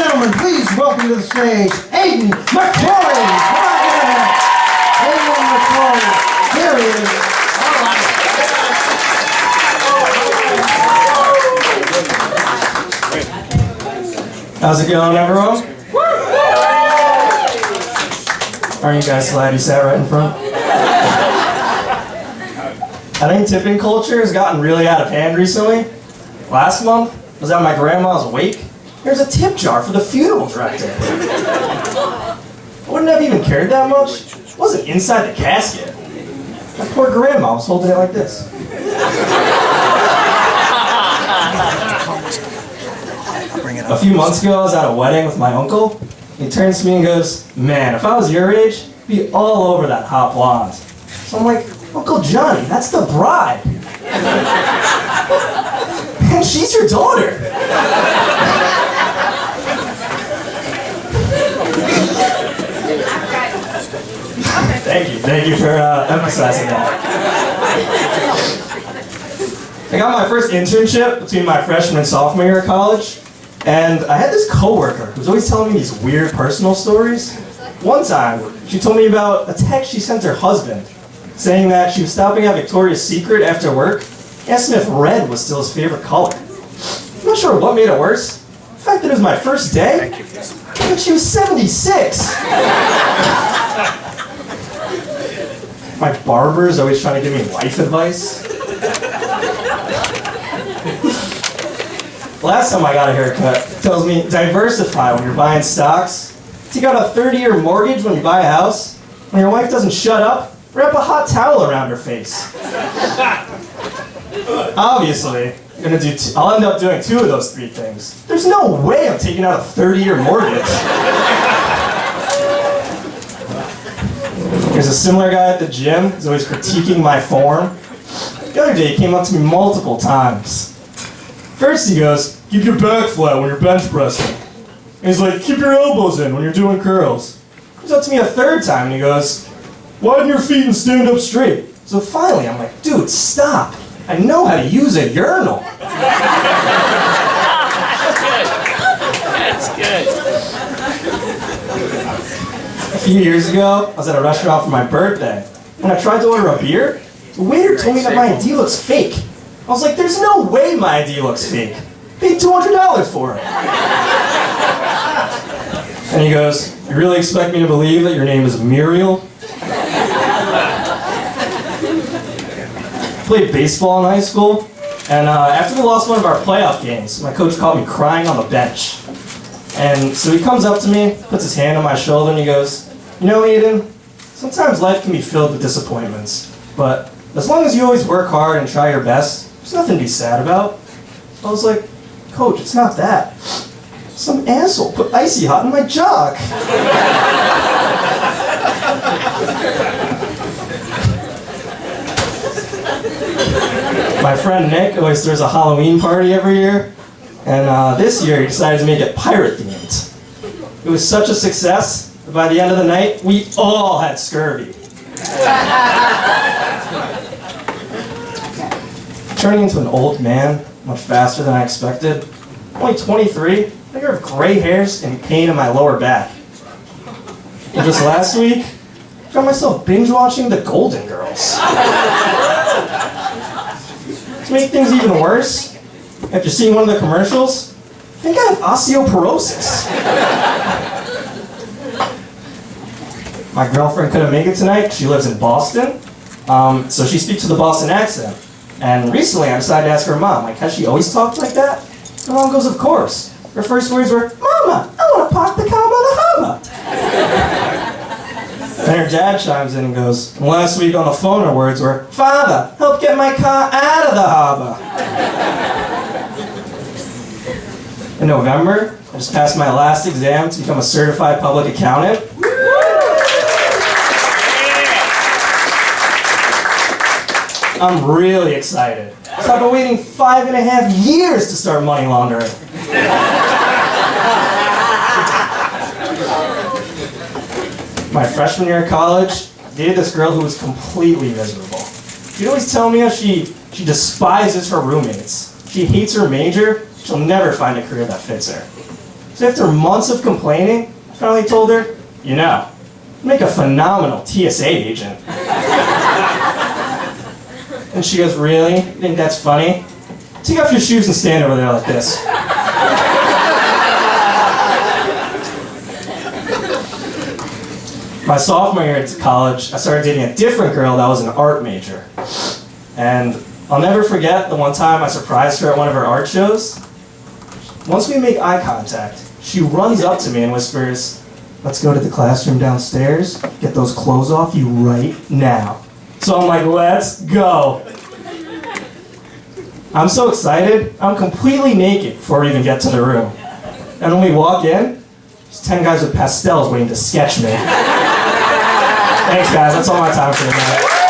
gentlemen, please welcome to the stage, Aidan McGrory. Come on in. Aidan McGrory. Here he is. How's it going, everyone? Aren't you guys glad you sat right in front? I think tipping culture has gotten really out of hand recently. Last month, I was at my grandma's wake. There's a tip jar for the funeral director. I wouldn't have even cared that much. It wasn't inside the casket. My poor grandma was holding it like this. A few months ago, I was at a wedding with my uncle. He turns to me and goes, "Man, if I was your age, I'd be all over that hot blonde." So I'm like, "Uncle Johnny, that's the bride." And she's your daughter. Thank you for emphasizing that. I got my first internship between my freshman and sophomore year of college, and I had this coworker who was always telling me these weird personal stories. One time, she told me about a text she sent her husband, saying that she was stopping at Victoria's Secret after work, asked him if red was still his favorite color. I'm not sure what made it worse. The fact that it was my first day, but she was 76. My barber's always trying to give me life advice. Last time I got a haircut, tells me diversify when you're buying stocks. Take out a 30-year mortgage when you buy a house. When your wife doesn't shut up, wrap a hot towel around her face. Obviously, I'll end up doing 2 of those 3 things. There's no way I'm taking out a 30-year mortgage. There's a similar guy at the gym who's always critiquing my form. The other day, he came up to me multiple times. First he goes, "Keep your back flat when you're bench pressing." And he's like, "Keep your elbows in when you're doing curls." He comes up to me a third time and he goes, "Widen your feet and stand up straight." So finally I'm like, "Dude, stop. I know how to use a urinal." That's good. A few years ago, I was at a restaurant for my birthday. When I tried to order a beer, the waiter told me that my ID looks fake. I was like, "There's no way my ID looks fake. Paid $200 for it." And he goes, "You really expect me to believe that your name is Muriel?" I played baseball in high school, and after we lost one of our playoff games, my coach caught me crying on the bench. And so he comes up to me, puts his hand on my shoulder, and he goes, "You know, Aidan, sometimes life can be filled with disappointments, but as long as you always work hard and try your best, there's nothing to be sad about." I was like, "Coach, it's not that. Some asshole put icy hot in my jug." My friend Nick always throws a Halloween party every year, and this year he decided to make it pirate themed. It was such a success that by the end of the night, we all had scurvy. Turning into an old man much faster than I expected. I'm only 23, I have gray hairs and pain in my lower back. And just last week, I found myself binge watching The Golden Girls. To make things even worse, after seeing one of the commercials, I think I have osteoporosis. My girlfriend couldn't make it tonight. She lives in Boston, so she speaks with a Boston accent. And recently I decided to ask her mom, like, has she always talked like that? Her mom goes, "Of course." Her first words were, "Mama, I want to park the car by the harbor." And her dad chimes in and goes, and last week on the phone her words were, "Father, help get my car out of the harbor." In November, I just passed my last exam to become a certified public accountant. I'm really excited. So I've been waiting 5.5 years to start money laundering. My freshman year of college, I dated this girl who was completely miserable. She'd always tell me how she despises her roommates. She hates her major. She'll never find a career that fits her. So after months of complaining, I finally told her, you know, you make a phenomenal TSA agent. And she goes, really? You think that's funny? Take off your shoes and stand over there like this. My sophomore year at college, I started dating a different girl that was an art major. And I'll never forget the one time I surprised her at one of her art shows. Once we make eye contact, she runs up to me and whispers, let's go to the classroom downstairs, get those clothes off you right now. So I'm like, let's go. I'm so excited, I'm completely naked before we even get to the room. And when we walk in, there's 10 guys with pastels waiting to sketch me. Thanks guys, that's all my time for tonight.